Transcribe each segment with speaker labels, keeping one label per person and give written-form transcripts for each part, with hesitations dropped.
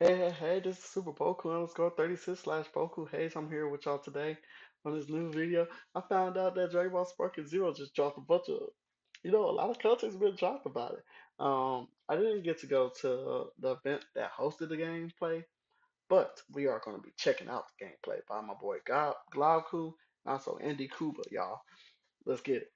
Speaker 1: Hey, this is Super Boku underscore 36 slash BokuHaze. I'm here with y'all today on this new video. I found out that Dragonball Sparking Zero just dropped a bunch of, a lot of content's been dropped about it. I didn't get to go to the event that hosted the gameplay, but we are going to be checking out the gameplay by my boy Globku and also ndukauba, y'all. Let's get it.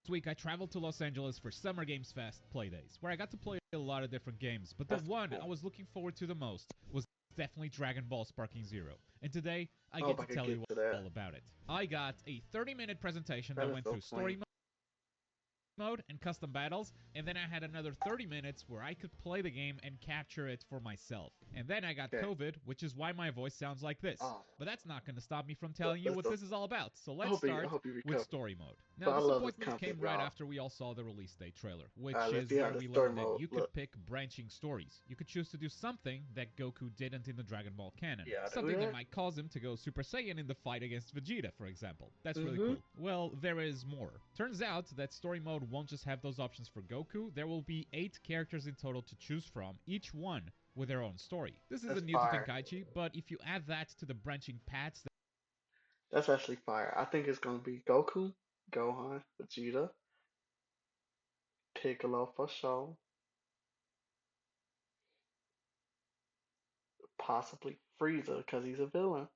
Speaker 2: This week I traveled to Los Angeles for Summer Games Fest Playdays, where I got to play a lot of different games, but the
Speaker 1: That's
Speaker 2: one I
Speaker 1: cool.
Speaker 2: was looking forward to the most was definitely Dragon Ball Sparking Zero. And today, I
Speaker 1: I
Speaker 2: get
Speaker 1: hope
Speaker 2: to
Speaker 1: I could
Speaker 2: tell you
Speaker 1: get to that.
Speaker 2: all about it. I got a 30-minute presentation
Speaker 1: That
Speaker 2: that
Speaker 1: is
Speaker 2: went
Speaker 1: so
Speaker 2: through story
Speaker 1: clean.
Speaker 2: mode and custom battles, and then I had another 30 minutes where I could play the game and capture it for myself. And then I got
Speaker 1: Okay.
Speaker 2: COVID, which is why my voice sounds like this.
Speaker 1: Oh,
Speaker 2: But that's not going to stop me from telling you
Speaker 1: that's
Speaker 2: what
Speaker 1: so,
Speaker 2: this is all about, so
Speaker 1: I
Speaker 2: let's
Speaker 1: hope you, I
Speaker 2: start
Speaker 1: hope you
Speaker 2: with
Speaker 1: recover.
Speaker 2: story mode. Now,
Speaker 1: But I love this
Speaker 2: disappointment
Speaker 1: content,
Speaker 2: came right
Speaker 1: y'all.
Speaker 2: after we all saw the release date trailer,
Speaker 1: All right,
Speaker 2: which
Speaker 1: let's
Speaker 2: is
Speaker 1: see how
Speaker 2: where
Speaker 1: this
Speaker 2: we
Speaker 1: story
Speaker 2: learned that
Speaker 1: mode
Speaker 2: you could
Speaker 1: look.
Speaker 2: pick branching stories. You could choose to do something that Goku didn't in the Dragon Ball canon.
Speaker 1: Yeah, I do
Speaker 2: Something that
Speaker 1: that.
Speaker 2: might cause him to go Super Saiyan in the fight against Vegeta, for example. That's really
Speaker 1: Mm-hmm.
Speaker 2: cool. Well, there is more. Turns out that story mode won't just have those options for Goku, there will be 8 characters in total to choose from, each one with their own story. This
Speaker 1: That's
Speaker 2: isn't new to
Speaker 1: fire.
Speaker 2: Tenkaichi, but if you add that to the branching paths
Speaker 1: That's actually fire. I think it's gonna be Goku, Gohan, Vegeta, Piccolo for sure, possibly Frieza because he's a villain,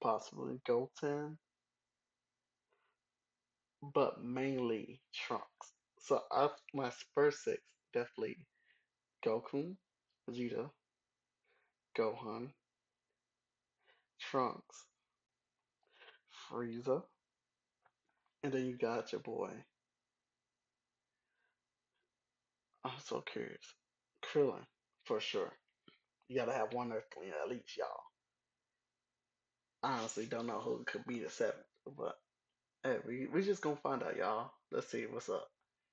Speaker 1: possibly Goten, but mainly Trunks. So my first six definitely Goku, Vegeta, Gohan, Trunks, Frieza, and then you got your boy. I'm so curious. Krillin, for sure. You gotta have one Earthling at least, y'all. I honestly don't know who could be the seventh, but hey, we just gonna find out, y'all. Let's see what's up.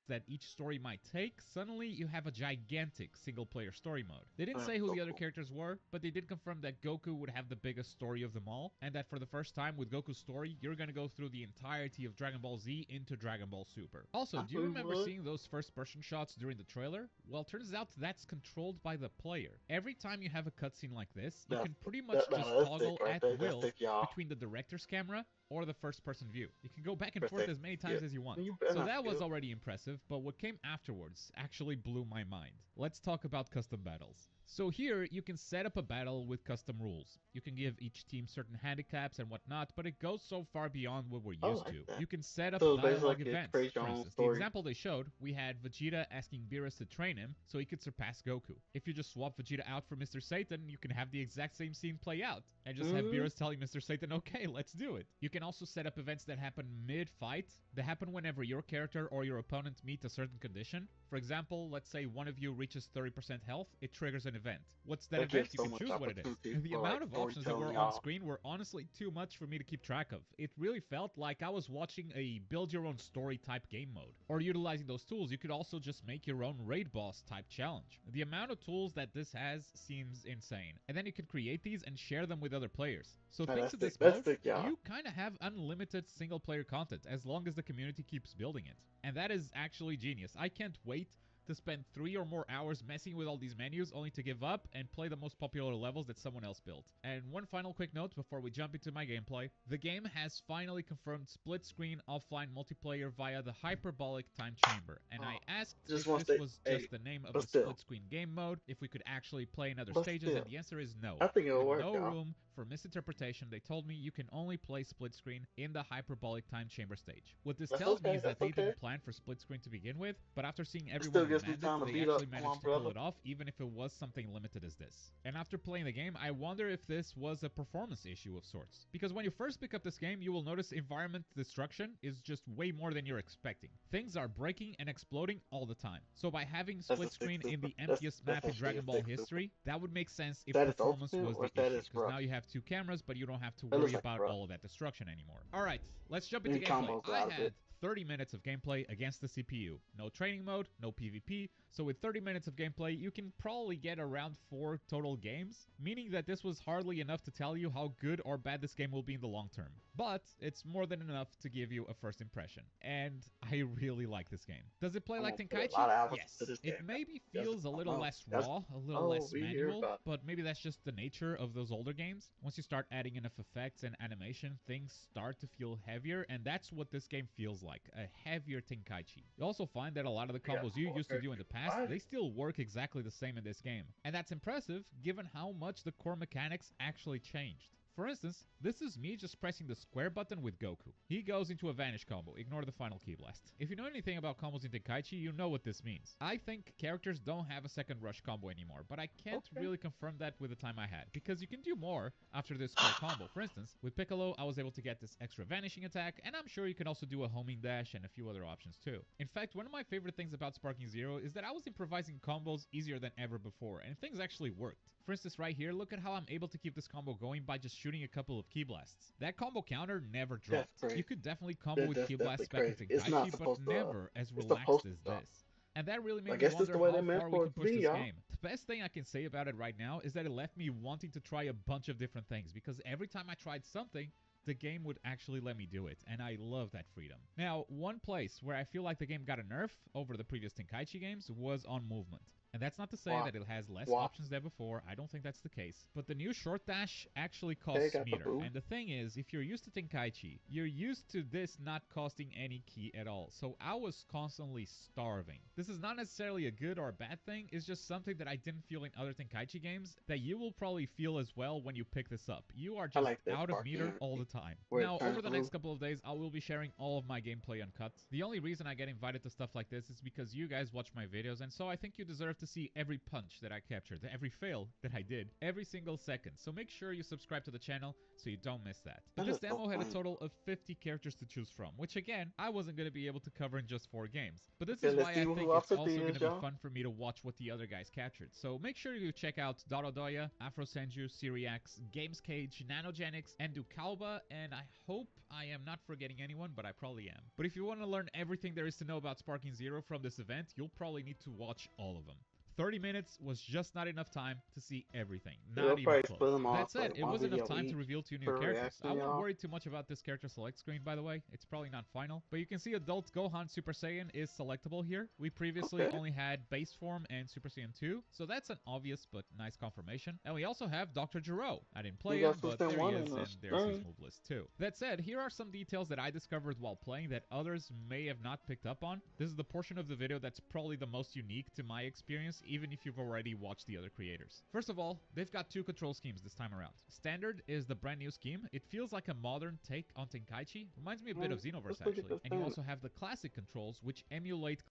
Speaker 2: that each story might take, suddenly you have a gigantic single-player story mode. They didn't
Speaker 1: That's
Speaker 2: say who
Speaker 1: so
Speaker 2: the other
Speaker 1: cool.
Speaker 2: characters were, but they did confirm that Goku would have the biggest story of them all, and that for the first time with Goku's story, you're gonna go through the entirety of Dragon Ball Z into Dragon Ball Super. Also,
Speaker 1: I
Speaker 2: do you
Speaker 1: really
Speaker 2: remember
Speaker 1: would.
Speaker 2: seeing those first-person shots during the trailer? Well, turns out that's controlled by the player. Every time you have a cutscene like this, you
Speaker 1: That's
Speaker 2: can pretty much
Speaker 1: that. No,
Speaker 2: just
Speaker 1: that's thick
Speaker 2: toggle
Speaker 1: right
Speaker 2: at
Speaker 1: there. That's
Speaker 2: will
Speaker 1: thick, y'all.
Speaker 2: between the director's camera or the first person view. You can go back and forth
Speaker 1: Protect.
Speaker 2: as many
Speaker 1: Yeah.
Speaker 2: times as you want.
Speaker 1: You better
Speaker 2: So
Speaker 1: not
Speaker 2: that was
Speaker 1: skill.
Speaker 2: already impressive, but what came afterwards actually blew my mind. Let's talk about custom battles. So here, you can set up a battle with custom rules. You can give each team certain handicaps and whatnot, but it goes so far beyond what we're
Speaker 1: I
Speaker 2: used
Speaker 1: like
Speaker 2: to.
Speaker 1: that.
Speaker 2: You can set up
Speaker 1: So it's basically
Speaker 2: dialogue
Speaker 1: like you
Speaker 2: events.
Speaker 1: create your
Speaker 2: For
Speaker 1: own
Speaker 2: instance, the
Speaker 1: story.
Speaker 2: example they showed, we had Vegeta asking Beerus to train him so he could surpass Goku. If you just swap Vegeta out for Mr. Satan, you can have the exact same scene play out, and just have
Speaker 1: Mm-hmm.
Speaker 2: Beerus telling Mr. Satan, okay, let's do it. You can also set up events that happen mid-fight, that happen whenever your character or your opponent meet a certain condition. For example, let's say one of you reaches 30% health, it triggers an event. What's that
Speaker 1: That
Speaker 2: event?
Speaker 1: gives
Speaker 2: You
Speaker 1: so
Speaker 2: can
Speaker 1: much
Speaker 2: choose what it is.
Speaker 1: opportunity
Speaker 2: And the
Speaker 1: for like
Speaker 2: amount of options that
Speaker 1: storytelling,
Speaker 2: were on
Speaker 1: y'all.
Speaker 2: screen were honestly too much for me to keep track of. It really felt like I was watching a build your own story type game mode. Or utilizing those tools, you could also just make your own raid boss type challenge. The amount of tools that this has seems insane. And then you can create these and share them with other players. So
Speaker 1: Now
Speaker 2: thanks
Speaker 1: that's
Speaker 2: to
Speaker 1: thick.
Speaker 2: this
Speaker 1: That's
Speaker 2: mode,
Speaker 1: thick, y'all.
Speaker 2: you kind of have unlimited single player content as long as the community keeps building it. And that is actually genius. I can't wait to spend 3 or more hours messing with all these menus only to give up and play the most popular levels that someone else built. And one final quick note before we jump into my gameplay. The game has finally confirmed split screen offline multiplayer via the hyperbolic time chamber. And I asked
Speaker 1: Just
Speaker 2: if
Speaker 1: want to
Speaker 2: this
Speaker 1: say,
Speaker 2: was
Speaker 1: hey,
Speaker 2: just the name of
Speaker 1: but
Speaker 2: the
Speaker 1: still,
Speaker 2: split screen game mode, if we could actually play in other
Speaker 1: but
Speaker 2: stages, and
Speaker 1: still,
Speaker 2: the answer is no.
Speaker 1: I think it'll
Speaker 2: With
Speaker 1: work,
Speaker 2: no
Speaker 1: y'all.
Speaker 2: room for misinterpretation, they told me you can only play split screen in the hyperbolic time chamber stage. What this
Speaker 1: That's
Speaker 2: tells me
Speaker 1: okay.
Speaker 2: is that
Speaker 1: That's
Speaker 2: they
Speaker 1: okay.
Speaker 2: demand plan for split screen to begin with, but after seeing
Speaker 1: It still
Speaker 2: everyone
Speaker 1: gives me
Speaker 2: demand it,
Speaker 1: time to
Speaker 2: they
Speaker 1: beat
Speaker 2: actually
Speaker 1: up my
Speaker 2: managed to pull
Speaker 1: brother.
Speaker 2: it off, even if it was something limited as this. And after playing the game, I wonder if this was a performance issue of sorts. Because when you first pick up this game, you will notice environment destruction is just way more than you're expecting. Things are breaking and exploding all the time. So by having
Speaker 1: That's a
Speaker 2: split
Speaker 1: sick
Speaker 2: screen in
Speaker 1: super.
Speaker 2: the emptiest
Speaker 1: That's
Speaker 2: map in
Speaker 1: actually a
Speaker 2: Dragon Ball
Speaker 1: sick super.
Speaker 2: history, that would make sense if
Speaker 1: That is
Speaker 2: performance
Speaker 1: ultimate
Speaker 2: was
Speaker 1: or
Speaker 2: the
Speaker 1: that
Speaker 2: issue.
Speaker 1: is
Speaker 2: Because now
Speaker 1: rough.
Speaker 2: you have 2 cameras, but you don't have to
Speaker 1: That looks
Speaker 2: worry
Speaker 1: like
Speaker 2: about
Speaker 1: rough.
Speaker 2: all of that destruction anymore. Alright, let's jump into
Speaker 1: Any
Speaker 2: gameplay.
Speaker 1: combos
Speaker 2: I
Speaker 1: out of
Speaker 2: had
Speaker 1: it.
Speaker 2: 30 minutes of gameplay against the CPU. No training mode, no PvP, so with 30 minutes of gameplay, you can probably get around 4 total games, meaning that this was hardly enough to tell you how good or bad this game will be in the long term. But it's more than enough to give you a first impression, and I really like this game. Does it play
Speaker 1: I'm
Speaker 2: like
Speaker 1: gonna put a lot
Speaker 2: Tenkaichi?
Speaker 1: of hours into
Speaker 2: Yes.
Speaker 1: this
Speaker 2: It
Speaker 1: game.
Speaker 2: maybe
Speaker 1: That's
Speaker 2: feels a
Speaker 1: I
Speaker 2: little
Speaker 1: know.
Speaker 2: less
Speaker 1: That's
Speaker 2: raw, a little
Speaker 1: oh,
Speaker 2: less
Speaker 1: we hear
Speaker 2: manual,
Speaker 1: about.
Speaker 2: but maybe that's just the nature of those older games. Once you start adding enough effects and animation, things start to feel heavier, and that's what this game feels like, a heavier Tenkaichi. You also find that a lot of the
Speaker 1: We got
Speaker 2: combos you
Speaker 1: more
Speaker 2: used to do in the past,
Speaker 1: characters.
Speaker 2: they still work exactly the same in this game. And that's impressive given how much the core mechanics actually changed. For instance, this is me just pressing the square button with Goku. He goes into a vanish combo, ignore the final key blast. If you know anything about combos in Tenkaichi, you know what this means. I think characters don't have a second rush combo anymore, but I can't
Speaker 1: Okay.
Speaker 2: really confirm that with the time I had, because you can do more after this square combo. For instance, with Piccolo, I was able to get this extra vanishing attack, and I'm sure you can also do a homing dash and a few other options too. In fact, one of my favorite things about Sparking Zero is that I was improvising combos easier than ever before, and things actually worked. For instance, right here, look at how I'm able to keep this combo going by just shooting a couple of key blasts. That combo counter never
Speaker 1: That's
Speaker 2: dropped.
Speaker 1: crazy.
Speaker 2: You could definitely combo with
Speaker 1: That's
Speaker 2: key
Speaker 1: definitely
Speaker 2: blasts back in
Speaker 1: crazy. It's not
Speaker 2: Tenkaichi, but
Speaker 1: supposed to.
Speaker 2: never as
Speaker 1: It's
Speaker 2: relaxed
Speaker 1: supposed to
Speaker 2: as
Speaker 1: stop.
Speaker 2: this. And that really made
Speaker 1: I
Speaker 2: me
Speaker 1: guess this is
Speaker 2: wonder
Speaker 1: the way
Speaker 2: how
Speaker 1: they meant
Speaker 2: far we
Speaker 1: for
Speaker 2: can
Speaker 1: it to
Speaker 2: push
Speaker 1: be,
Speaker 2: this
Speaker 1: y'all.
Speaker 2: game. The best thing I can say about it right now is that it left me wanting to try a bunch of different things, because every time I tried something, the game would actually let me do it, and I love that freedom. Now, one place where I feel like the game got a nerf over the previous Tenkaichi games was on movement. And that's not to say
Speaker 1: Wow.
Speaker 2: that it has less
Speaker 1: Wow.
Speaker 2: options than before, I don't think that's the case. But the new short dash actually
Speaker 1: Okay,
Speaker 2: costs
Speaker 1: got the
Speaker 2: meter.
Speaker 1: boo.
Speaker 2: And the thing is, if you're used to Tenkaichi, you're used to this not costing any key at all. So I was constantly starving. This is not necessarily a good or a bad thing, it's just something that I didn't feel in other Tenkaichi games that you will probably feel as well when you pick this up. You are
Speaker 1: I
Speaker 2: just
Speaker 1: like that
Speaker 2: out of
Speaker 1: sparking
Speaker 2: meter all the
Speaker 1: energy
Speaker 2: time.
Speaker 1: where
Speaker 2: Now,
Speaker 1: it
Speaker 2: over
Speaker 1: turns
Speaker 2: the
Speaker 1: blue.
Speaker 2: next couple of days, I will be sharing all of my gameplay uncut. The only reason I get invited to stuff like this is because you guys watch my videos, and so I think you deserve to see every punch that I captured, every fail that I did, every single second. So make sure you subscribe to the channel so you don't miss that. But
Speaker 1: That
Speaker 2: this
Speaker 1: is so
Speaker 2: demo had a
Speaker 1: funny.
Speaker 2: total of 50 characters to choose from, which again, I wasn't going to be able to cover in just 4 games. But this
Speaker 1: Okay,
Speaker 2: is
Speaker 1: let's
Speaker 2: why I
Speaker 1: see
Speaker 2: think
Speaker 1: who our
Speaker 2: it's
Speaker 1: 50
Speaker 2: also going
Speaker 1: is,
Speaker 2: to be
Speaker 1: y'all.
Speaker 2: fun for me to watch what the other guys captured. So make sure you check out Dorodoya, Afro Senju, Syriax, Games Cage, Nanogenics, and ndukauba, and I hope I am not forgetting anyone, but I probably am. But if you want to learn everything there is to know about Sparking Zero from this event, you'll probably need to watch all of them. 30 minutes was just not enough time to see everything.
Speaker 1: We'll
Speaker 2: Not even
Speaker 1: probably split
Speaker 2: close.
Speaker 1: them
Speaker 2: That
Speaker 1: off
Speaker 2: said,
Speaker 1: like
Speaker 2: it
Speaker 1: one
Speaker 2: was enough
Speaker 1: video
Speaker 2: time to
Speaker 1: each
Speaker 2: reveal 2 new
Speaker 1: for a
Speaker 2: characters. I
Speaker 1: reaction,
Speaker 2: won't
Speaker 1: y'all.
Speaker 2: worry too much about this character select screen, by the way. It's probably not final. But you can see Adult Gohan Super Saiyan is selectable here. We previously
Speaker 1: Okay.
Speaker 2: only had Base Form and Super Saiyan 2, so that's an obvious but nice confirmation. And we also have Dr. Gero. I didn't play
Speaker 1: We got
Speaker 2: him, but
Speaker 1: System
Speaker 2: there he
Speaker 1: 1
Speaker 2: is,
Speaker 1: in the
Speaker 2: and there's his
Speaker 1: screen.
Speaker 2: move list too. That said, here are some details that I discovered while playing that others may have not picked up on. This is the portion of the video that's probably the most unique to my experience, even if you've already watched the other creators. First of all, they've got 2 control schemes this time around. Standard is the brand new scheme. It feels like a modern take on Tenkaichi. Reminds me a bit of Xenoverse
Speaker 1: Let's look at
Speaker 2: actually.
Speaker 1: this
Speaker 2: And you
Speaker 1: thing.
Speaker 2: also have the classic controls, which emulate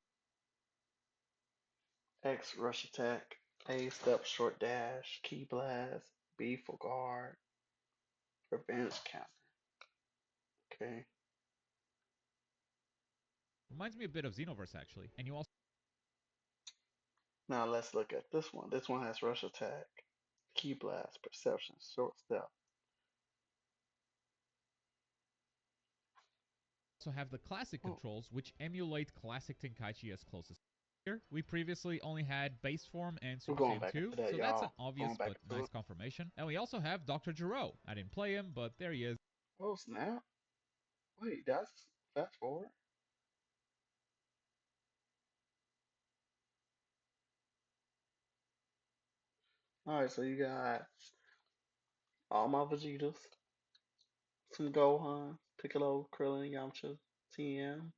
Speaker 1: X rush attack, A step short dash, key blast, B for guard, revenge counter. Okay.
Speaker 2: reminds me a bit of Xenoverse actually. And you also
Speaker 1: Now let's look at this one. This one has rush attack, key blast, perception, short step.
Speaker 2: have the classic
Speaker 1: Oh,
Speaker 2: controls, which emulate classic Tenkaichi as close as here. We previously only had Base Form and
Speaker 1: we're
Speaker 2: Super
Speaker 1: going
Speaker 2: Saiyan
Speaker 1: back
Speaker 2: 2,
Speaker 1: into that,
Speaker 2: so that's an
Speaker 1: y'all.
Speaker 2: obvious
Speaker 1: Going back
Speaker 2: but
Speaker 1: into
Speaker 2: nice
Speaker 1: it.
Speaker 2: confirmation. And we also have Dr. Gero. I didn't play him, but there he is.
Speaker 1: Oh snap! Wait, that's fast forward. All right, so you got all my Vegetas, some Gohan, Piccolo, Krillin, Yamcha, TM,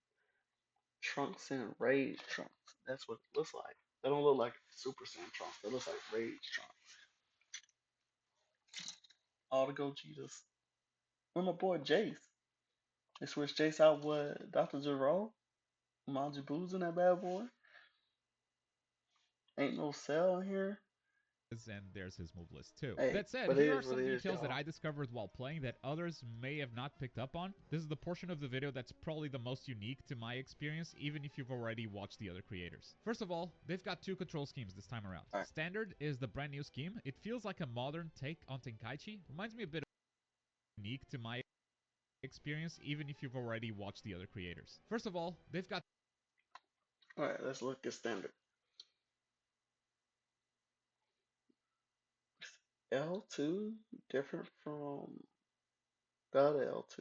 Speaker 1: Trunks, and Rage Trunks. That's what it looks like. They don't look like Super Saiyan Trunks. They look like Rage Trunks. All the Gogetas. And my boy Jace. They switched Jace out with Dr. Gero. Majibu's in that bad boy. Ain't no Cell in here.
Speaker 2: And there's his move list too.
Speaker 1: Hey,
Speaker 2: That said,
Speaker 1: but it
Speaker 2: here are
Speaker 1: is what
Speaker 2: some
Speaker 1: it is,
Speaker 2: details that
Speaker 1: y'all.
Speaker 2: I discovered while playing that others may have not picked up on. This is the portion of the video that's probably the most unique to my experience, even if you've already watched the other creators. First of all, they've got 2 control schemes this time around.
Speaker 1: All right.
Speaker 2: Standard is the brand new scheme. It feels like a modern take on Tenkaichi. Reminds me a bit of unique to my experience even if you've already watched the other creators. First of all, they've got
Speaker 1: All right, let's look at standard. L2 different from the other L2.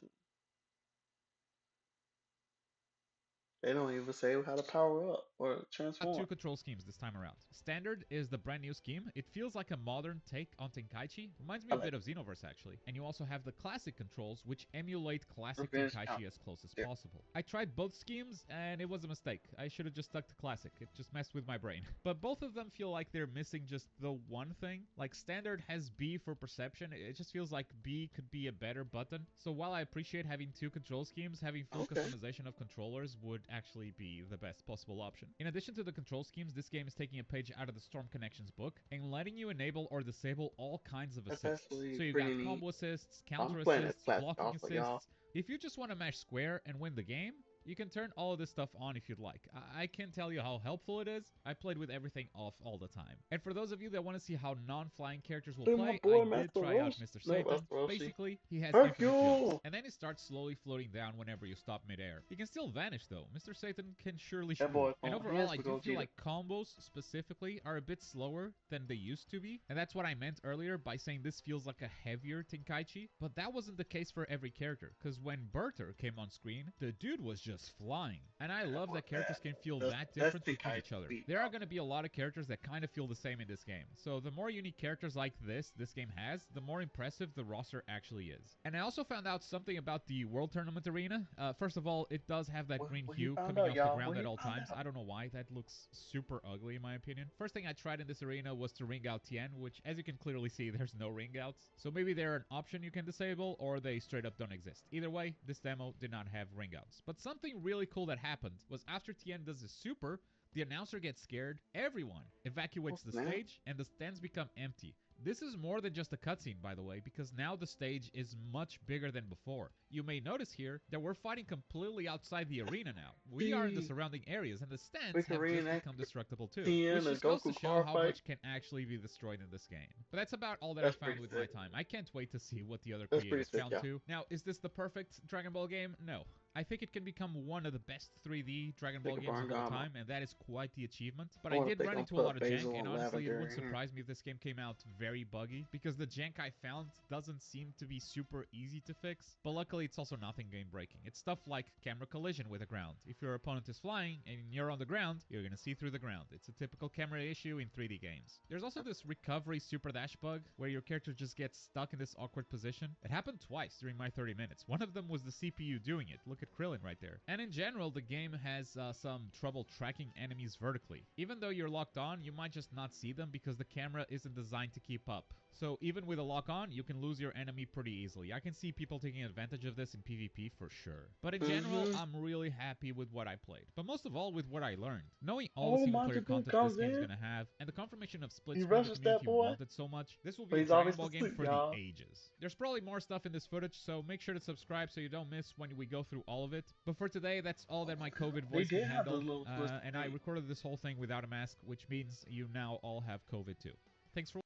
Speaker 1: They don't even say how to power up or
Speaker 2: two
Speaker 1: transform.
Speaker 2: control schemes this time around. Standard is the brand new scheme. It feels like a modern take on Tenkaichi. Reminds me
Speaker 1: I
Speaker 2: a
Speaker 1: like
Speaker 2: bit of Xenoverse actually. And you also have the classic controls, which emulate classic
Speaker 1: revenge count.
Speaker 2: Tenkaichi as close as
Speaker 1: Different.
Speaker 2: possible. I tried both schemes and it was a mistake. I should have just stuck to classic. It just messed with my brain. But both of them feel like they're missing just the one thing. Like Standard has B for perception. It just feels like B could be a better button. So while I appreciate having two control schemes, having full
Speaker 1: Okay.
Speaker 2: customization of controllers would actually be the best possible option. In addition to the control schemes, this game is taking a page out of the Storm Connections book and letting you enable or disable all kinds of
Speaker 1: That's
Speaker 2: assists.
Speaker 1: actually
Speaker 2: So you
Speaker 1: pretty
Speaker 2: got
Speaker 1: neat.
Speaker 2: combo assists,
Speaker 1: I'm
Speaker 2: counter
Speaker 1: playing it
Speaker 2: assists,
Speaker 1: classic
Speaker 2: blocking
Speaker 1: also, y'all.
Speaker 2: assists. If you just want to mash square and win the game, you can turn all of this stuff on if you'd like. I can't tell you how helpful it is. I played with everything off all the time. And for those of you that want to see how non-flying characters will
Speaker 1: Look at my
Speaker 2: play, I
Speaker 1: boy
Speaker 2: did
Speaker 1: Master
Speaker 2: try out
Speaker 1: Roshi.
Speaker 2: Mr.
Speaker 1: No,
Speaker 2: Satan.
Speaker 1: Master Roshi.
Speaker 2: Basically, he has infinite jumps,
Speaker 1: Hercule!
Speaker 2: and then he starts slowly floating down whenever you stop midair. He can still vanish though. Mr. Satan can surely
Speaker 1: That
Speaker 2: screw.
Speaker 1: boy
Speaker 2: And
Speaker 1: throwing
Speaker 2: overall,
Speaker 1: hands
Speaker 2: I
Speaker 1: for
Speaker 2: do feel
Speaker 1: Gogeta.
Speaker 2: like combos specifically are a bit slower than they used to be. And that's what I meant earlier by saying this feels like a heavier Tenkaichi. But that wasn't the case for every character, because when Berter came on screen, the dude was just flying. And I love that characters can feel that different between each other. There are going to be a lot of characters that kind of feel the same in this game. So the more unique characters like this game has, the more impressive the roster actually is. And I also found out something about the World Tournament Arena. First of all, it does have that green
Speaker 1: What he
Speaker 2: hue
Speaker 1: found
Speaker 2: coming
Speaker 1: out,
Speaker 2: off the
Speaker 1: y'all?
Speaker 2: ground
Speaker 1: What
Speaker 2: at
Speaker 1: he
Speaker 2: all
Speaker 1: found
Speaker 2: times.
Speaker 1: out?
Speaker 2: I don't know why. That looks super ugly in my opinion. First thing I tried in this arena was to ring out Tien, which as you can clearly see, there's no ring outs. So maybe they're an option you can disable, or they straight up don't exist. Either way, this demo did not have ring outs. But something really cool that happened was after Tien does his super, the announcer gets scared, everyone evacuates the
Speaker 1: snap.
Speaker 2: stage, and the stands become empty. This is more than just a cutscene, by the way, because now the stage is much bigger than before. You may notice here that we're fighting completely outside the arena now. We are in the surrounding areas, and the
Speaker 1: We
Speaker 2: stands
Speaker 1: can
Speaker 2: have just
Speaker 1: reenact
Speaker 2: become destructible too,
Speaker 1: Tien
Speaker 2: which
Speaker 1: and
Speaker 2: just goes to
Speaker 1: Goku
Speaker 2: show
Speaker 1: car
Speaker 2: how
Speaker 1: fight.
Speaker 2: much can actually be destroyed in this game. But that's about all that
Speaker 1: That's
Speaker 2: I found
Speaker 1: pretty
Speaker 2: with my
Speaker 1: sick.
Speaker 2: time. I can't wait to see what the other
Speaker 1: That's pretty
Speaker 2: creators
Speaker 1: sick,
Speaker 2: found
Speaker 1: yeah.
Speaker 2: too. Now, is this the perfect Dragon Ball game? No. I think it can become one of the best 3D Dragon Ball games of all time, and that is quite the achievement. But I
Speaker 1: Or if
Speaker 2: did
Speaker 1: they
Speaker 2: run
Speaker 1: gonna
Speaker 2: into a
Speaker 1: put
Speaker 2: lot of jank,
Speaker 1: basil
Speaker 2: and
Speaker 1: and
Speaker 2: honestly, it
Speaker 1: lavender
Speaker 2: wouldn't
Speaker 1: in here.
Speaker 2: surprise me if this game came out very buggy, because the jank I found doesn't seem to be super easy to fix. But luckily, it's also nothing game-breaking. It's stuff like camera collision with the ground. If your opponent is flying and you're on the ground, you're gonna see through the ground. It's a typical camera issue in 3D games. There's also this recovery super dash bug, where your character just gets stuck in this awkward position. It happened twice during my 30 minutes. One of them was the CPU doing it. Look at Krillin right there. And in general, the game has some trouble tracking enemies vertically. Even though you're locked on, you might just not see them because the camera isn't designed to keep up. So even with a lock on, you can lose your enemy pretty easily. I can see people taking advantage of this in PvP for sure. But in general, I'm really happy with what I played. But most of all, with what I learned. Knowing all the single player content this game's gonna have, and the confirmation of split
Speaker 1: He
Speaker 2: screen the
Speaker 1: rushes that
Speaker 2: community
Speaker 1: boy,
Speaker 2: wanted so much, this will
Speaker 1: but
Speaker 2: be a
Speaker 1: he's
Speaker 2: Dragon
Speaker 1: always
Speaker 2: Ball game
Speaker 1: asleep,
Speaker 2: for
Speaker 1: y'all.
Speaker 2: the ages. There's probably more stuff in this footage, so make sure to subscribe so you don't miss when we go through all of it. But for today, that's all that my COVID voice can handle. And I recorded this whole thing without a mask, which means you now all have COVID too. Thanks for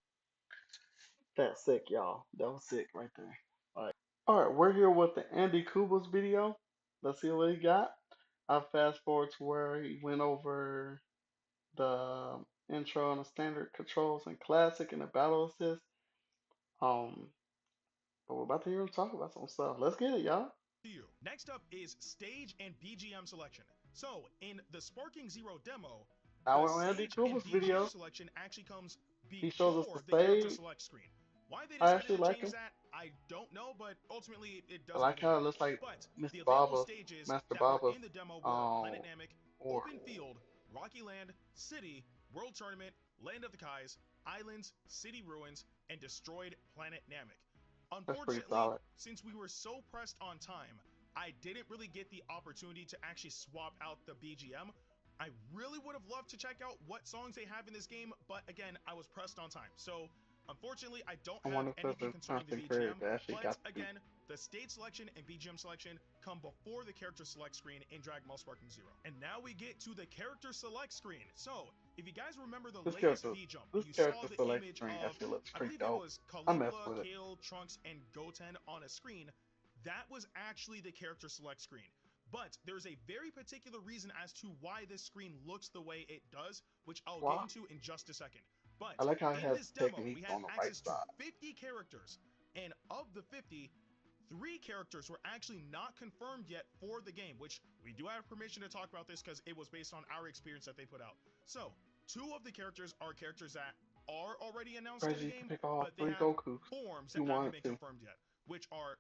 Speaker 1: That's sick, y'all. That was sick right there. Alright, we're here with the Andy Kuba's video. Let's see what he got. I fast forward to where he went over the intro and the standard controls and classic and the battle assist. But we're about to hear him talk about some stuff. Let's get it, y'all.
Speaker 3: Next up is stage and BGM selection. So in the Sparking Zero demo,
Speaker 1: I
Speaker 3: the
Speaker 1: went on Andy
Speaker 3: stage and
Speaker 1: Kuba's
Speaker 3: BGM
Speaker 1: video.
Speaker 3: selection actually comes
Speaker 1: He shows us
Speaker 3: before
Speaker 1: the
Speaker 3: the character
Speaker 1: stage.
Speaker 3: select screen. Why they
Speaker 1: I
Speaker 3: decided
Speaker 1: actually
Speaker 3: to
Speaker 1: like
Speaker 3: change
Speaker 1: him.
Speaker 3: that, I don't know, but ultimately it
Speaker 1: I
Speaker 3: doesn't
Speaker 1: like
Speaker 3: really
Speaker 1: how it
Speaker 3: matter.
Speaker 1: looks like
Speaker 3: But the
Speaker 1: Mr.
Speaker 3: available
Speaker 1: Baba's,
Speaker 3: stages
Speaker 1: Master
Speaker 3: that were
Speaker 1: Baba's,
Speaker 3: in the demo were Planet Namek,
Speaker 1: or
Speaker 3: Open Field, Rocky Land, City, World Tournament, Land of the Kais, Islands, City Ruins, and Destroyed Planet Namek.
Speaker 1: that's pretty
Speaker 3: Unfortunately,
Speaker 1: solid.
Speaker 3: since we were so pressed on time, I didn't really get the opportunity to actually swap out the BGM. I really would have loved to check out what songs they have in this game, but again, I was pressed on time. So unfortunately, I don't
Speaker 1: I
Speaker 3: have
Speaker 1: wonder if
Speaker 3: anything
Speaker 1: there's a
Speaker 3: concerning the
Speaker 1: constant creator
Speaker 3: BGM,
Speaker 1: that actually
Speaker 3: but
Speaker 1: got the
Speaker 3: again, the stage selection and BGM selection come before the character select screen in Dragon Ball Sparking Zero. And now we get to the character select screen. So if you guys remember the latest V-Jump, you saw the image
Speaker 1: screen
Speaker 3: of,
Speaker 1: actually looks
Speaker 3: I
Speaker 1: pretty
Speaker 3: believe it
Speaker 1: dope.
Speaker 3: was
Speaker 1: I mess
Speaker 3: Caligula,
Speaker 1: with it.
Speaker 3: Kale, Trunks, and Goten on a screen. that was actually the character select screen. But there's a very particular reason as to why this screen looks the way it does, which I'll get
Speaker 1: Wow.
Speaker 3: into in just a second. But
Speaker 1: I like how it
Speaker 3: in
Speaker 1: has
Speaker 3: this demo,
Speaker 1: technique
Speaker 3: we had
Speaker 1: on the right
Speaker 3: access to
Speaker 1: side.
Speaker 3: 50 characters, and of the 50, 3 characters were actually not confirmed yet for the game, which we do have permission to talk about this because it was based on our experience that they put out. So, 2 of the characters are characters that are already announced in
Speaker 1: Crazy,
Speaker 3: the
Speaker 1: you can
Speaker 3: game,
Speaker 1: pick all
Speaker 3: but they
Speaker 1: 3
Speaker 3: have
Speaker 1: Gokus
Speaker 3: forms
Speaker 1: you
Speaker 3: that haven't
Speaker 1: wanted
Speaker 3: been
Speaker 1: to.
Speaker 3: confirmed yet, which are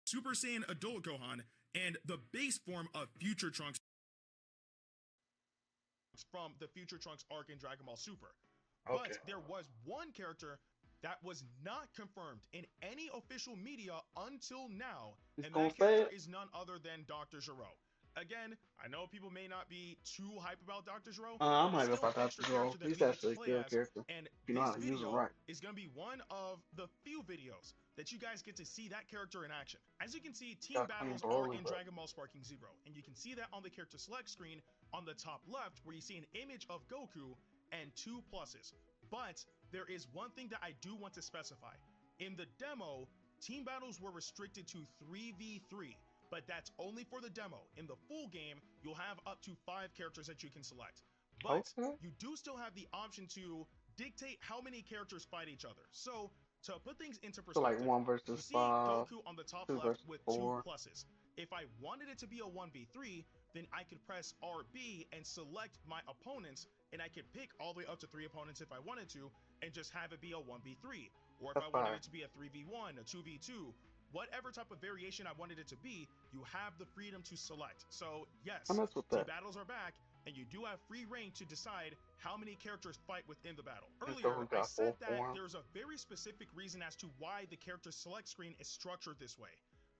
Speaker 3: Super Saiyan Adult Gohan and the base form of Future Trunks from the Future Trunks arc in Dragon Ball Super.
Speaker 1: Okay.
Speaker 3: But there was one character that was not confirmed in any official media until now,
Speaker 1: He's
Speaker 3: and
Speaker 1: gonna
Speaker 3: that
Speaker 1: say
Speaker 3: character
Speaker 1: it.
Speaker 3: is none other than Dr. Gero. Again, I know people may not be too hype about Dr. Gero,
Speaker 1: I'm
Speaker 3: but
Speaker 1: hyped
Speaker 3: still
Speaker 1: about
Speaker 3: an
Speaker 1: that
Speaker 3: extra
Speaker 1: Zero.
Speaker 3: character that
Speaker 1: He's
Speaker 3: we get to
Speaker 1: actually a
Speaker 3: play
Speaker 1: good
Speaker 3: as.
Speaker 1: character.
Speaker 3: And
Speaker 1: You know
Speaker 3: this
Speaker 1: how to use him
Speaker 3: video
Speaker 1: right.
Speaker 3: is going to be one of the few videos that you guys get to see that character in action. As you can see, team
Speaker 1: Got clean
Speaker 3: battles are
Speaker 1: Broly,
Speaker 3: in
Speaker 1: but
Speaker 3: Dragon Ball Sparking Zero, and you can see that on the character select screen on the top left, where you see an image of Goku and 2 pluses. But there is one thing that I do want to specify. In the demo, team battles were restricted to 3v3, but that's only for the demo. In the full game, you'll have up to 5 characters that you can select. But
Speaker 1: okay.
Speaker 3: you do still have the option to dictate how many characters fight each other. So, to put things into
Speaker 1: So like
Speaker 3: perspective,
Speaker 1: 1
Speaker 3: you
Speaker 1: versus
Speaker 3: see
Speaker 1: 5,
Speaker 3: Goku on the top
Speaker 1: 2
Speaker 3: left
Speaker 1: versus
Speaker 3: with 2
Speaker 1: 4.
Speaker 3: pluses. If I wanted it to be a 1v3, then I could press RB and select my opponents, and I could pick all the way up to 3 opponents if I wanted to, and just have it be a 1v3. Or if
Speaker 1: That's
Speaker 3: I wanted
Speaker 1: fire.
Speaker 3: it to be a 3v1, a 2v2, whatever type of variation I wanted it to be, you have the freedom to select. So yes,
Speaker 1: I mess with
Speaker 3: team
Speaker 1: that.
Speaker 3: battles are back, and you do have free reign to decide how many characters fight within the battle.
Speaker 1: This
Speaker 3: Earlier,
Speaker 1: Goku
Speaker 3: I
Speaker 1: got
Speaker 3: said
Speaker 1: 4
Speaker 3: that
Speaker 1: forms.
Speaker 3: there's a very specific reason as to why the character select screen is structured this way.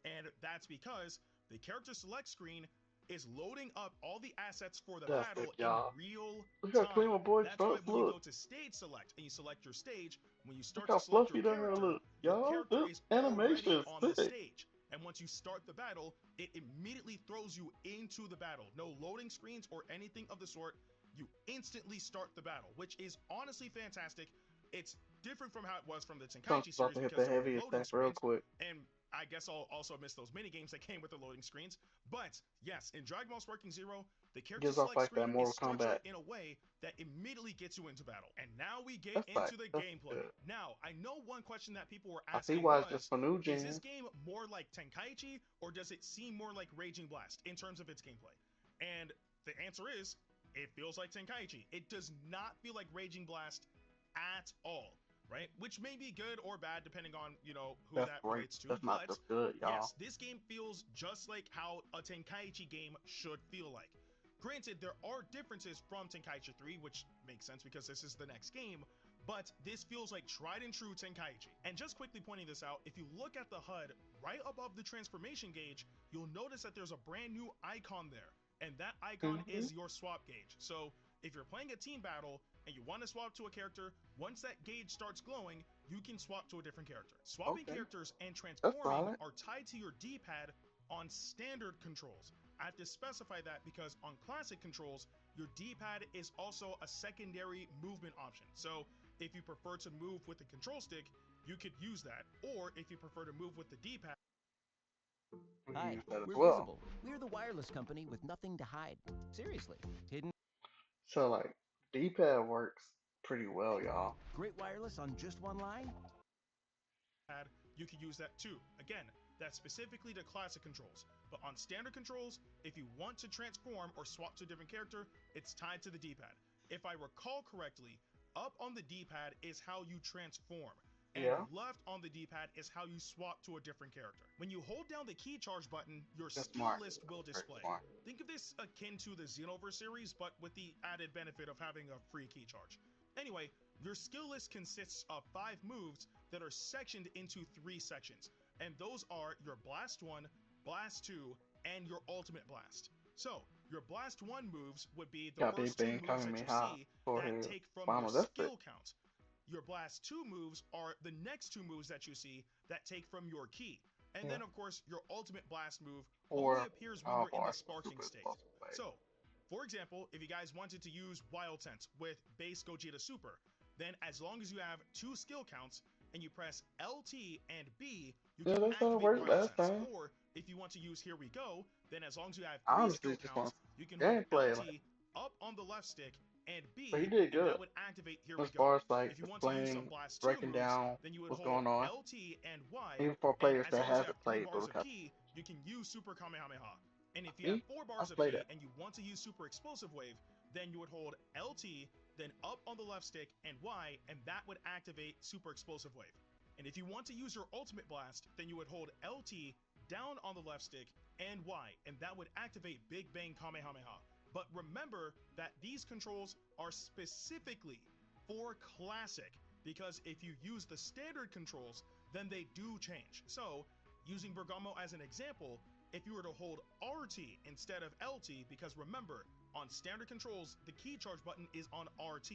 Speaker 3: And that's because the character select screen is loading up all the assets for the
Speaker 1: That's
Speaker 3: battle
Speaker 1: it, y'all.
Speaker 3: in real
Speaker 1: Look how
Speaker 3: time.
Speaker 1: clean my boy
Speaker 3: That's why
Speaker 1: Trunks
Speaker 3: when you
Speaker 1: look.
Speaker 3: go to stage select and you select your stage, when you
Speaker 1: Look
Speaker 3: start
Speaker 1: how
Speaker 3: to select your
Speaker 1: fluffy that hair
Speaker 3: character,
Speaker 1: look. Y'all,
Speaker 3: character
Speaker 1: this
Speaker 3: is
Speaker 1: animation
Speaker 3: already
Speaker 1: is
Speaker 3: on the
Speaker 1: sick.
Speaker 3: stage. And once you start the battle, it immediately throws you into the battle. No loading screens or anything of the sort. You instantly start the battle, which is honestly fantastic. It's different from how it was from the
Speaker 1: Trunks
Speaker 3: Tenkaichi
Speaker 1: about
Speaker 3: series
Speaker 1: to hit
Speaker 3: because
Speaker 1: the
Speaker 3: there
Speaker 1: heavy
Speaker 3: were loading
Speaker 1: attack real
Speaker 3: screens,
Speaker 1: quick.
Speaker 3: and I guess I'll also miss those mini games that came with the loading screens. But yes, in Dragon Ball Sparking Zero, the character
Speaker 1: Gives off
Speaker 3: select
Speaker 1: like that
Speaker 3: screen
Speaker 1: Mortal
Speaker 3: is structured
Speaker 1: Kombat.
Speaker 3: in a way that immediately gets you into battle. And now we get
Speaker 1: That's like,
Speaker 3: into the
Speaker 1: that's
Speaker 3: gameplay.
Speaker 1: good.
Speaker 3: Now, I know one question that people were
Speaker 1: I see
Speaker 3: asking
Speaker 1: why it's
Speaker 3: was,
Speaker 1: just for new
Speaker 3: is this
Speaker 1: gens.
Speaker 3: game more like Tenkaichi, or does it seem more like Raging Blast in terms of its gameplay? And the answer is, it feels like Tenkaichi. It does not feel like Raging Blast at all, right? Which may be good or bad depending on, you know, who
Speaker 1: That's
Speaker 3: that
Speaker 1: great.
Speaker 3: relates to.
Speaker 1: That's not
Speaker 3: But
Speaker 1: just good, y'all.
Speaker 3: yes, this game feels just like how a Tenkaichi game should feel like. Granted, there are differences from Tenkaichi 3, which makes sense because this is the next game, but this feels like tried and true Tenkaichi. And just quickly pointing this out, if you look at the HUD right above the transformation gauge, you'll notice that there's a brand new icon there, and that icon is your swap gauge. So if you're playing a team battle and you want to swap to a character, once that gauge starts glowing, you can swap to a different character. Swapping
Speaker 1: Okay.
Speaker 3: characters and
Speaker 1: That's
Speaker 3: transforming
Speaker 1: solid.
Speaker 3: are tied to your D-pad on standard controls. I have to specify that because on classic controls, your D-pad is also a secondary movement option. So if you prefer to move with the control stick, you could use that. Or if you prefer to move with the D-pad,
Speaker 1: We can
Speaker 4: Hi,
Speaker 1: use that as
Speaker 4: we're
Speaker 1: well.
Speaker 4: Visible. We're the wireless company with nothing to hide. Seriously, hidden.
Speaker 1: So like, D-pad works pretty well, y'all.
Speaker 4: Great wireless on just one line?
Speaker 3: you could use that too. Again, that's specifically to classic controls. But on standard controls, if you want to transform or swap to a different character, it's tied to the D-pad. If I recall correctly, up on the D-pad is how you transform, and
Speaker 1: Yeah.
Speaker 3: left on the D-pad is how you swap to a different character. When you hold down the key charge button, your
Speaker 1: That's
Speaker 3: skill
Speaker 1: smart.
Speaker 3: list will
Speaker 1: Very
Speaker 3: display.
Speaker 1: smart.
Speaker 3: Think of this akin to the Xenoverse series, but with the added benefit of having a free key charge. Anyway, your skill list consists of 5 moves that are sectioned into 3 sections, and those are your Blast 1, Blast 2, and your Ultimate Blast. So, your Blast 1 moves would be the
Speaker 1: Got Big
Speaker 3: first 2
Speaker 1: Bang
Speaker 3: moves
Speaker 1: coming
Speaker 3: that
Speaker 1: me
Speaker 3: you
Speaker 1: hot
Speaker 3: see
Speaker 1: for
Speaker 3: that
Speaker 1: his
Speaker 3: take from
Speaker 1: final
Speaker 3: your
Speaker 1: district.
Speaker 3: skill count. Your Blast 2 moves are the next 2 moves that you see that take from your key. And then,
Speaker 1: Yeah.
Speaker 3: of course, your Ultimate Blast move
Speaker 1: Or
Speaker 3: only appears when you're in the
Speaker 1: bar
Speaker 3: sparking
Speaker 1: super
Speaker 3: state.
Speaker 1: explosive blade.
Speaker 3: So, for example, if you guys wanted to use Wild Sense with base Gogeta Super, then as long as you have 2 skill counts, and you press LT and B, you
Speaker 1: Yeah,
Speaker 3: can
Speaker 1: that's how it
Speaker 3: activate
Speaker 1: worked
Speaker 3: Primal
Speaker 1: last
Speaker 3: Sense.
Speaker 1: time.
Speaker 3: Or if you want to use Here We Go, then as long as you have
Speaker 1: I
Speaker 3: 3
Speaker 1: honestly
Speaker 3: skill
Speaker 1: just want
Speaker 3: counts, you can hold
Speaker 1: gameplay. Like,
Speaker 3: LT up on the left stick and
Speaker 1: but he
Speaker 3: B,
Speaker 1: did
Speaker 3: and
Speaker 1: good
Speaker 3: that would activate Here We
Speaker 1: as
Speaker 3: Go.
Speaker 1: far as like
Speaker 3: If you want to use some
Speaker 1: explaining,
Speaker 3: Blast 2
Speaker 1: breaking
Speaker 3: moves,
Speaker 1: down
Speaker 3: then you would
Speaker 1: what's
Speaker 3: hold
Speaker 1: going on,
Speaker 3: LT and Y,
Speaker 1: even for
Speaker 3: and
Speaker 1: players
Speaker 3: as
Speaker 1: that
Speaker 3: long as you
Speaker 1: hasn't
Speaker 3: have 3
Speaker 1: played
Speaker 3: bars of
Speaker 1: Budokai.
Speaker 3: ki, you can use Super Kamehameha. And if you have
Speaker 1: Me,
Speaker 3: 4
Speaker 1: I
Speaker 3: bars of
Speaker 1: played
Speaker 3: ki
Speaker 1: it.
Speaker 3: and you want to use Super Explosive Wave, then you would hold LT, then up on the left stick and Y, and that would activate Super Explosive Wave. And if you want to use your Ultimate Blast, then you would hold LT down on the left stick and Y, and that would activate Big Bang Kamehameha. But remember that these controls are specifically for Classic, because if you use the standard controls, then they do change. So, using Bergamo as an example, if you were to hold RT instead of LT, because remember, on standard controls, the key charge button is on RT,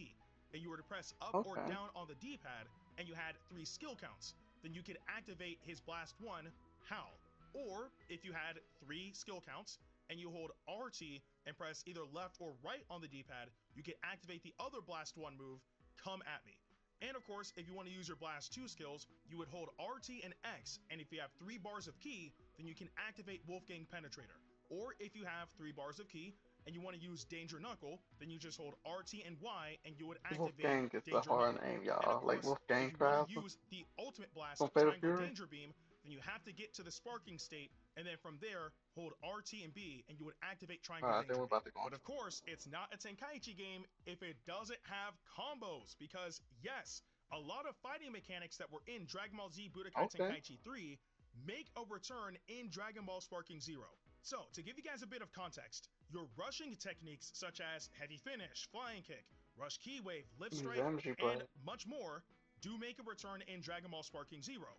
Speaker 3: and you were to press up or
Speaker 1: Okay.
Speaker 3: down on the D-pad, and you had 3 skill counts, then you could activate his Blast 1, Howl. Or, if you had 3 skill counts, and you hold RT and press either left or right on the D-pad, you can activate the other Blast 1 move, Come At Me. And of course, if you want to use your Blast 2 skills, you would hold RT and X, and if you have 3 bars of ki, then you can activate Wolfgang Penetrator. Or if you have 3 bars of ki, and you want to use Danger Knuckle, then you just hold RT and Y, and you would activate
Speaker 1: Wolfgang is a
Speaker 3: Danger
Speaker 1: hard
Speaker 3: Knuckle.
Speaker 1: name,
Speaker 3: And of
Speaker 1: y'all. Like
Speaker 3: course,
Speaker 1: Wolfgang
Speaker 3: if you want to
Speaker 1: Krause
Speaker 3: use the Ultimate Blast
Speaker 1: from Fatal
Speaker 3: Triangle
Speaker 1: Fury.
Speaker 3: Danger Beam, then you have to get to the Sparking State, and then from there, hold RT and B, and you would activate Triangle
Speaker 1: Alright, then
Speaker 3: Danger
Speaker 1: we're
Speaker 3: Beam.
Speaker 1: about to go on.
Speaker 3: But of course, it's not a Tenkaichi game if it doesn't have combos, because yes, a lot of fighting mechanics that were in Dragon Ball Z Budokai
Speaker 1: Okay.
Speaker 3: Tenkaichi 3 make a return in Dragon Ball Sparking Zero. So, to give you guys a bit of context, your rushing techniques such as Heavy Finish, Flying Kick, Rush Key Wave, Lift
Speaker 1: These
Speaker 3: Strike,
Speaker 1: energy
Speaker 3: and
Speaker 1: play.
Speaker 3: much more do make a return in Dragon Ball Sparking Zero.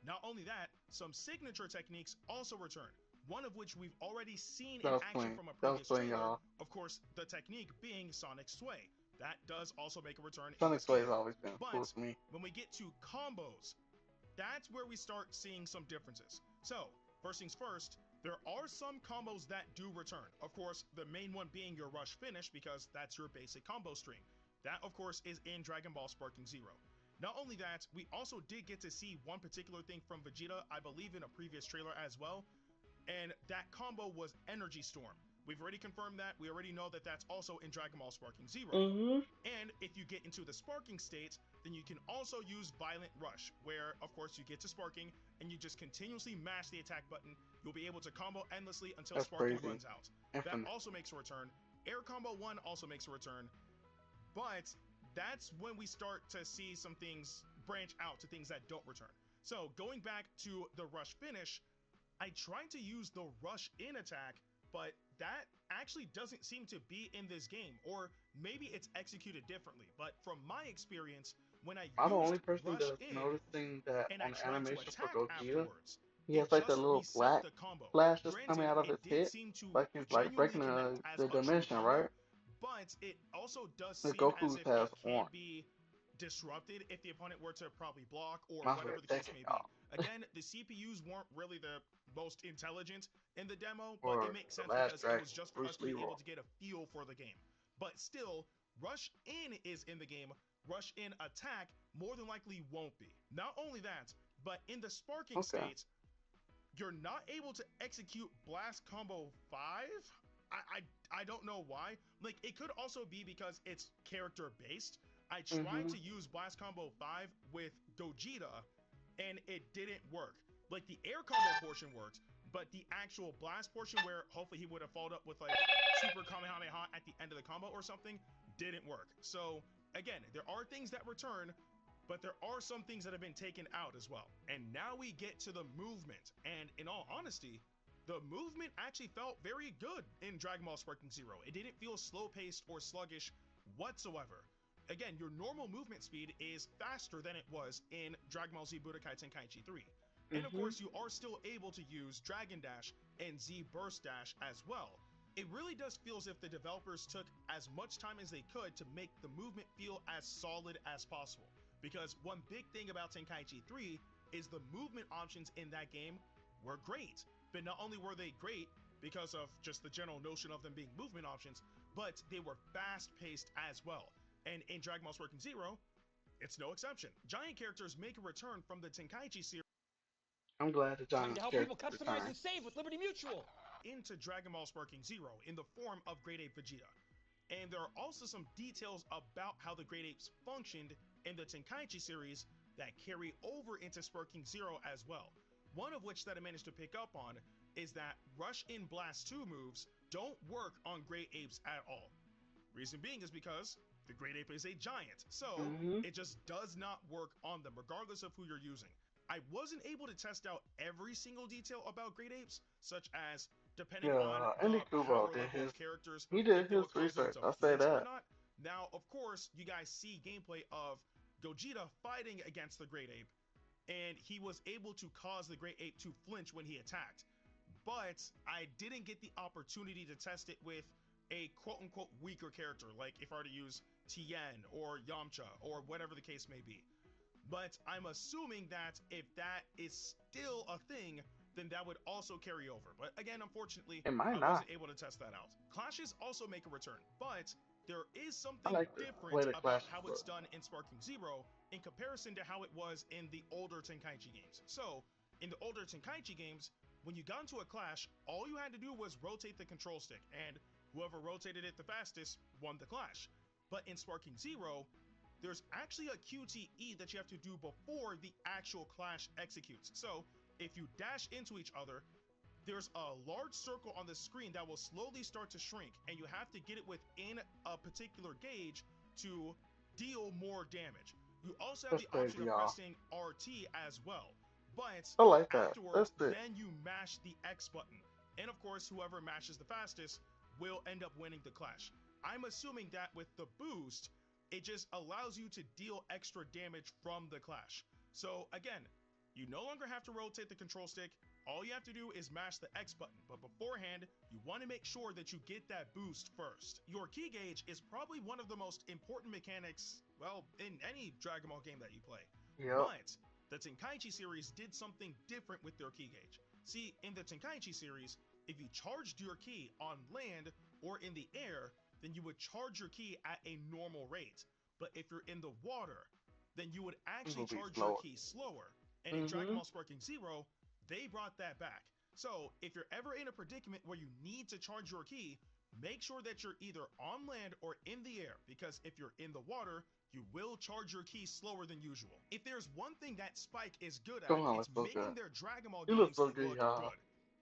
Speaker 3: Not only that, some signature techniques also return, one of which we've already seen in
Speaker 1: That was
Speaker 3: action
Speaker 1: clean.
Speaker 3: from a
Speaker 1: That was
Speaker 3: previous
Speaker 1: clean,
Speaker 3: trailer,
Speaker 1: y'all.
Speaker 3: of course, the technique being Sonic Sway. That does also make a return in
Speaker 1: Sonic
Speaker 3: this
Speaker 1: Sway
Speaker 3: game.
Speaker 1: has always been cool
Speaker 3: But
Speaker 1: to me.
Speaker 3: when we get to combos, that's where we start seeing some differences. So, first things first, there are some combos that do return. Of course, the main one being your Rush Finish, because that's your basic combo string. That, of course, is in Dragon Ball Sparking Zero. Not only that, we also did get to see one particular thing from Vegeta, I believe in a previous trailer as well, and that combo was Energy Storm. We've already confirmed that. We already know that that's also in Dragon Ball Sparking Zero. And if you get into the Sparking state, then you can also use Violent Rush, where, of course, you get to Sparking, and you just continuously mash the attack button. You'll be able to combo endlessly until
Speaker 1: That's
Speaker 3: Sparking
Speaker 1: crazy.
Speaker 3: runs out.
Speaker 1: Infinite.
Speaker 3: That also makes a return. Air Combo 1 also makes a return. But that's when we start to see some things branch out to things that don't return. So going back to the Rush Finish, I tried to use the Rush In attack, but that actually doesn't seem to be in this game, or maybe it's executed differently. But from my experience, when I
Speaker 1: I'm the
Speaker 3: used
Speaker 1: only person
Speaker 3: Rush
Speaker 1: that's
Speaker 3: In
Speaker 1: noticing that
Speaker 3: and I
Speaker 1: on the
Speaker 3: tried to
Speaker 1: animation for
Speaker 3: attack
Speaker 1: Gogeta,
Speaker 3: afterwards,
Speaker 1: he
Speaker 3: it
Speaker 1: has like the
Speaker 3: just
Speaker 1: little
Speaker 3: reset
Speaker 1: black
Speaker 3: the combo.
Speaker 1: flash just coming
Speaker 3: Granted,
Speaker 1: out of
Speaker 3: it
Speaker 1: his
Speaker 3: didn't
Speaker 1: head,
Speaker 3: seem to
Speaker 1: like he's like
Speaker 3: genuinely
Speaker 1: breaking
Speaker 3: connect as
Speaker 1: the
Speaker 3: a true
Speaker 1: dimension,
Speaker 3: combo,
Speaker 1: right?
Speaker 3: but it also does
Speaker 1: The
Speaker 3: seem as
Speaker 1: Goku's
Speaker 3: if
Speaker 1: has
Speaker 3: it can
Speaker 1: on.
Speaker 3: be disrupted if the opponent were to probably block or
Speaker 1: Mine's for
Speaker 3: whatever
Speaker 1: a
Speaker 3: the case
Speaker 1: second,
Speaker 3: may be.
Speaker 1: y'all.
Speaker 3: Again, the CPUs weren't really the most intelligent in the demo, but it
Speaker 1: Or
Speaker 3: makes
Speaker 1: the
Speaker 3: sense
Speaker 1: last
Speaker 3: because it
Speaker 1: Dragon,
Speaker 3: was just for us
Speaker 1: Bruce
Speaker 3: to be
Speaker 1: Leroy.
Speaker 3: able to get a feel for the game. But still, Rush In is in the game. Rush In attack more than likely won't be. Not only that, but in the Sparking
Speaker 1: Okay.
Speaker 3: state, you're not able to execute Blast Combo 5? I don't know why. Like, it could also be because it's character based. I tried to use Blast Combo 5 with Gogeta, and it didn't work. Like, the air combo portion worked, but the actual blast portion where hopefully he would have followed up with like Super Kamehameha at the end of the combo or something didn't work. So again, there are things that return, but there are some things that have been taken out as well. And now we get to the movement. And in all honesty, the movement actually felt very good in Dragon Ball Sparking Zero. It didn't feel slow-paced or sluggish whatsoever. Again, your normal movement speed is faster than it was in Dragon Ball Z Budokai Tenkaichi 3. And of course, you are still able to use Dragon Dash and Z Burst Dash as well. It really does feel as if the developers took as much time as they could to make the movement feel as solid as possible. Because one big thing about Tenkaichi 3 is the movement options in that game were great. But not only were they great because of just the general notion of them being movement options, but they were fast-paced as well. And in Dragon Ball Sparking Zero, It's no exception. Giant characters make a return from the Tenkaichi series
Speaker 1: I'm glad the
Speaker 5: Trying to
Speaker 1: Giants
Speaker 5: help people
Speaker 1: character
Speaker 5: customize
Speaker 1: returned.
Speaker 5: and save with Liberty Mutual.
Speaker 3: into Dragon Ball Sparking Zero in the form of Great Ape Vegeta. And there are also some details about how the Great Apes functioned in the Tenkaichi series that carry over into Sparking Zero as well. One of which that I managed to pick up on is that Rush in Blast 2 moves don't work on Great Apes at all. Reason being is because the Great Ape is a giant, so it just does not work on them regardless of who you're using. I wasn't able to test out every single detail about Great Apes, such as depending on
Speaker 1: Yeah,
Speaker 3: the
Speaker 1: ndukauba
Speaker 3: power
Speaker 1: did
Speaker 3: level
Speaker 1: his.
Speaker 3: of characters,
Speaker 1: He
Speaker 3: if
Speaker 1: did
Speaker 3: they
Speaker 1: his
Speaker 3: would cause them
Speaker 1: research.
Speaker 3: to
Speaker 1: I say
Speaker 3: flinch or
Speaker 1: that.
Speaker 3: not. Now, of course, you guys see gameplay of Gogeta fighting against the Great Ape, and he was able to cause the Great Ape to flinch when he attacked. But I didn't get the opportunity to test it with a quote-unquote weaker character, like if I were to use Tien or Yamcha or whatever the case may be. But I'm assuming that if that is still a thing, then that would also carry over. But again, unfortunately,
Speaker 1: It might
Speaker 3: I
Speaker 1: not.
Speaker 3: wasn't able to test that out. Clashes also make a return, but there is
Speaker 1: I
Speaker 3: something
Speaker 1: like the way
Speaker 3: different
Speaker 1: the
Speaker 3: about
Speaker 1: clashes
Speaker 3: how
Speaker 1: look.
Speaker 3: it's done in Sparking Zero in comparison to how it was in the older Tenkaichi games. So, in the older Tenkaichi games, when you got into a clash, all you had to do was rotate the control stick, and whoever rotated it the fastest won the clash. But in Sparking Zero, there's actually a QTE that you have to do before the actual clash executes. So, if you dash into each other, there's a large circle on the screen that will slowly start to shrink, and you have to get it within a particular gauge to deal more damage. You also have
Speaker 1: That's
Speaker 3: the option
Speaker 1: crazy,
Speaker 3: of
Speaker 1: y'all.
Speaker 3: pressing RT as well, but
Speaker 1: I like that.
Speaker 3: afterwards,
Speaker 1: That's it.
Speaker 3: then you mash the X button. And of course, whoever mashes the fastest will end up winning the clash. I'm assuming that with the boost, it just allows you to deal extra damage from the clash. So again, you no longer have to rotate the control stick. All you have to do is mash the X button, but beforehand, you want to make sure that you get that boost first. Your key gauge is probably one of the most important mechanics, well, in any Dragon Ball game that you play.
Speaker 1: Yep.
Speaker 3: But the Tenkaichi series did something different with their key gauge. See, in the Tenkaichi series, if you charged your key on land or in the air, then you would charge your key at a normal rate. But if you're in the water, then you would
Speaker 1: It
Speaker 3: actually
Speaker 1: will be
Speaker 3: charge your
Speaker 1: slower.
Speaker 3: key slower. And in Dragon Ball Sparking Zero, they brought that back. So if you're ever in a predicament where you need to charge your key, make sure that you're either on land or in the air, because if you're in the water, you will charge your key slower than usual. If there's one thing that Spike is good at,
Speaker 1: Gohan
Speaker 3: it's
Speaker 1: looks so
Speaker 3: making
Speaker 1: good.
Speaker 3: their Dragon Ball
Speaker 1: He looks
Speaker 3: games
Speaker 1: so good,
Speaker 3: look
Speaker 1: y'all.
Speaker 3: good.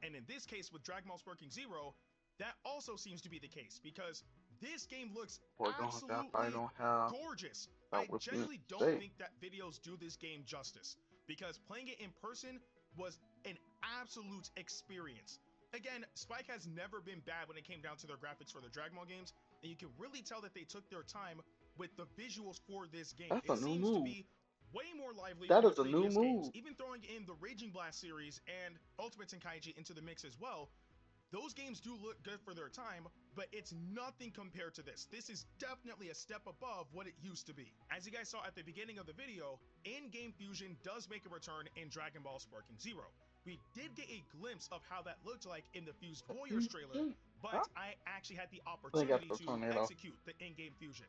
Speaker 3: And in this case with Dragon Ball Sparking Zero, that also seems to be the case, because this game looks
Speaker 1: Boy, Gohan got fight
Speaker 3: absolutely
Speaker 1: on how
Speaker 3: gorgeous. I
Speaker 1: that was
Speaker 3: genuinely don't
Speaker 1: insane.
Speaker 3: think that videos do this game justice, because playing it in person was an absolute experience. Again, Spike has never been bad when it came down to their graphics for the Dragon Ball games, and you can really tell that they took their time with the visuals for this game.
Speaker 1: That's
Speaker 3: It
Speaker 1: a new
Speaker 3: seems to
Speaker 1: move.
Speaker 3: be way more lively
Speaker 1: That
Speaker 3: than the
Speaker 1: is a new
Speaker 3: previous games.
Speaker 1: move.
Speaker 3: Even throwing in the Raging Blast series and Ultimate Tenkaichi into the mix as well, those games do look good for their time, but it's nothing compared to this. This is definitely a step above what it used to be. As you guys saw at the beginning of the video, in-game fusion does make a return in Dragon Ball Sparking Zero. We did get a glimpse of how that looked like in the Fused Warriors trailer, but I actually had the
Speaker 1: They got
Speaker 3: opportunity
Speaker 1: the
Speaker 3: to
Speaker 1: tornado.
Speaker 3: execute the in-game fusion.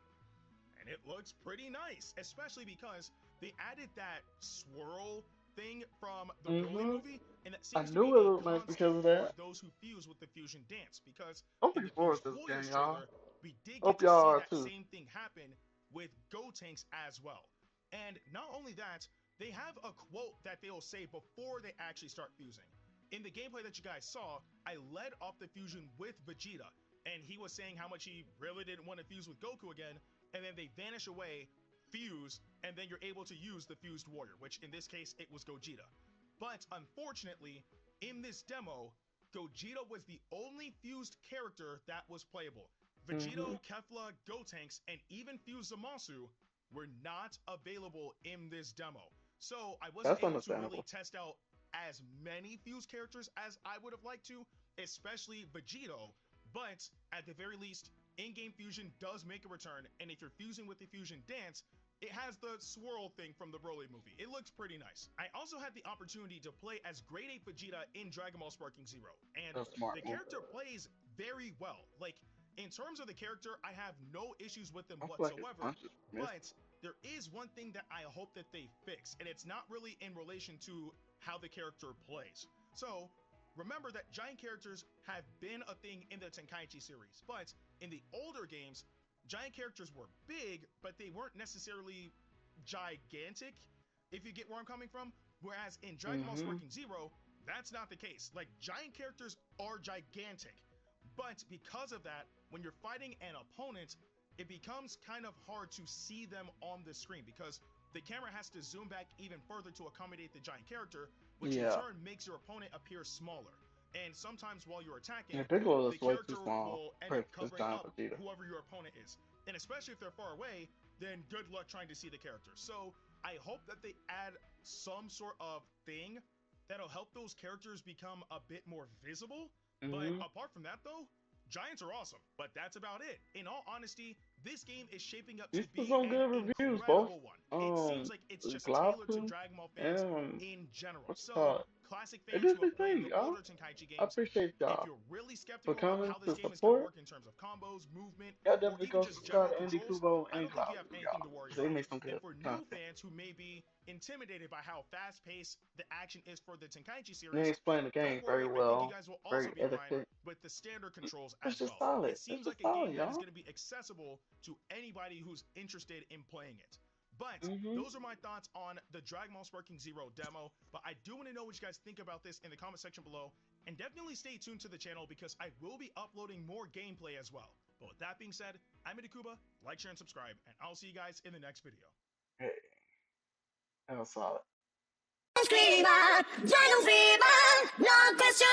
Speaker 3: And it looks pretty nice, especially because they added that swirl thing from the Broly movie, and that
Speaker 1: I
Speaker 3: seems to be
Speaker 1: knew it
Speaker 3: a
Speaker 1: looked nice
Speaker 3: constant
Speaker 1: because of
Speaker 3: for
Speaker 1: that.
Speaker 3: those who fuse with the fusion dance, because
Speaker 1: I'm
Speaker 3: in
Speaker 1: looking
Speaker 3: the
Speaker 1: forward
Speaker 3: Fused
Speaker 1: to this
Speaker 3: Warriors
Speaker 1: game, y'all.
Speaker 3: trailer, we did get
Speaker 1: Hope
Speaker 3: to
Speaker 1: y'all
Speaker 3: see
Speaker 1: are
Speaker 3: that
Speaker 1: too.
Speaker 3: same thing happen with Gotenks as well. And not only that, they have a quote that they'll say before they actually start fusing. In the gameplay that you guys saw, I led off the fusion with Vegeta, and he was saying how much he really didn't want to fuse with Goku again, and then they vanish away, fuse, and then you're able to use the Fused Warrior, which in this case, it was Gogeta. But unfortunately, in this demo, Gogeta was the only fused character that was playable. Vegito, Kefla, Gotenks, and even Fused Zamasu were not available in this demo. So I wasn't
Speaker 1: That's
Speaker 3: able to really
Speaker 1: understandable.
Speaker 3: test out as many fused characters as I would have liked to, especially Vegito, but at the very least, in-game fusion does make a return, and if you're fusing with the fusion dance, it has the swirl thing from the Broly movie. It looks pretty nice. I also had the opportunity to play as Great Ape Vegeta in Dragon Ball Sparking Zero, and
Speaker 1: That's a smart
Speaker 3: the
Speaker 1: move.
Speaker 3: character plays very well. Like, in terms of the character, I have no issues with them
Speaker 1: I feel like his
Speaker 3: whatsoever,
Speaker 1: punches missed.
Speaker 3: but there is one thing that I hope that they fix, and it's not really in relation to how the character plays. So, remember that giant characters have been a thing in the Tenkaichi series, but in the older games, giant characters were big, but they weren't necessarily gigantic, if you get where I'm coming from. Whereas in Dragonball Sparking Zero, that's not the case. Like, giant characters are gigantic, but because of that, when you're fighting an opponent, it becomes kind of hard to see them on the screen because the camera has to zoom back even further to accommodate the giant character, which in turn makes your opponent appear smaller. And sometimes while you're attacking, the character will end up covering up whoever your opponent is. And especially if they're far away, then good luck trying to see the character. So I hope that they add some sort of thing that'll help those characters become a bit more visible. But apart from that though, giants are awesome, but that's about it. In all honesty, this game is shaping up to be an incredible one. It seems like it's just tailored to
Speaker 1: Globku
Speaker 3: Dragon Ball fans
Speaker 1: and
Speaker 3: in general.
Speaker 1: what's it
Speaker 3: So,
Speaker 1: called?
Speaker 3: classic
Speaker 1: They
Speaker 3: fans
Speaker 1: did
Speaker 3: who
Speaker 1: their
Speaker 3: have played
Speaker 1: thing,
Speaker 3: the
Speaker 1: y'all.
Speaker 3: older Tenkaichi
Speaker 1: I
Speaker 3: games,
Speaker 1: appreciate
Speaker 3: if
Speaker 1: y'all
Speaker 3: you're really
Speaker 1: for
Speaker 3: skeptical about
Speaker 1: coming
Speaker 3: how this
Speaker 1: to
Speaker 3: game is going to
Speaker 1: support.
Speaker 3: work in terms of combos, movement,
Speaker 1: Y'all
Speaker 3: or
Speaker 1: definitely
Speaker 3: even
Speaker 1: go
Speaker 3: just
Speaker 1: subscribe
Speaker 3: general
Speaker 1: to
Speaker 3: controls,
Speaker 1: ndukauba
Speaker 3: I
Speaker 1: and
Speaker 3: don't think you have
Speaker 1: Globku,
Speaker 3: anything
Speaker 1: y'all,
Speaker 3: to worry
Speaker 1: 'cause they
Speaker 3: about.
Speaker 1: make some
Speaker 3: And
Speaker 1: good
Speaker 3: for new
Speaker 1: content.
Speaker 3: fans who may be intimidated by how fast-paced the action is for the Tenkaichi
Speaker 1: They
Speaker 3: series,
Speaker 1: explain the game
Speaker 3: don't
Speaker 1: very
Speaker 3: worry, I think you
Speaker 1: well,
Speaker 3: guys will also
Speaker 1: very
Speaker 3: be fine
Speaker 1: etiquette.
Speaker 3: with the standard controls
Speaker 1: It's
Speaker 3: as
Speaker 1: just
Speaker 3: well.
Speaker 1: solid.
Speaker 3: It seems
Speaker 1: It's
Speaker 3: like
Speaker 1: just
Speaker 3: a game
Speaker 1: solid,
Speaker 3: that is
Speaker 1: y'all.
Speaker 3: going to be accessible to anybody who's interested in playing it. But
Speaker 1: Mm-hmm.
Speaker 3: those are my thoughts on the Dragon Ball Sparking Zero demo. But I do want to know what you guys think about this in the comment section below. And definitely stay tuned to the channel because I will be uploading more gameplay as well. But with that being said, I'm ndukauba, like, share, and subscribe, and I'll see you guys in the next video.
Speaker 1: Hey, that was solid.
Speaker 5: Dragon Fever, no question.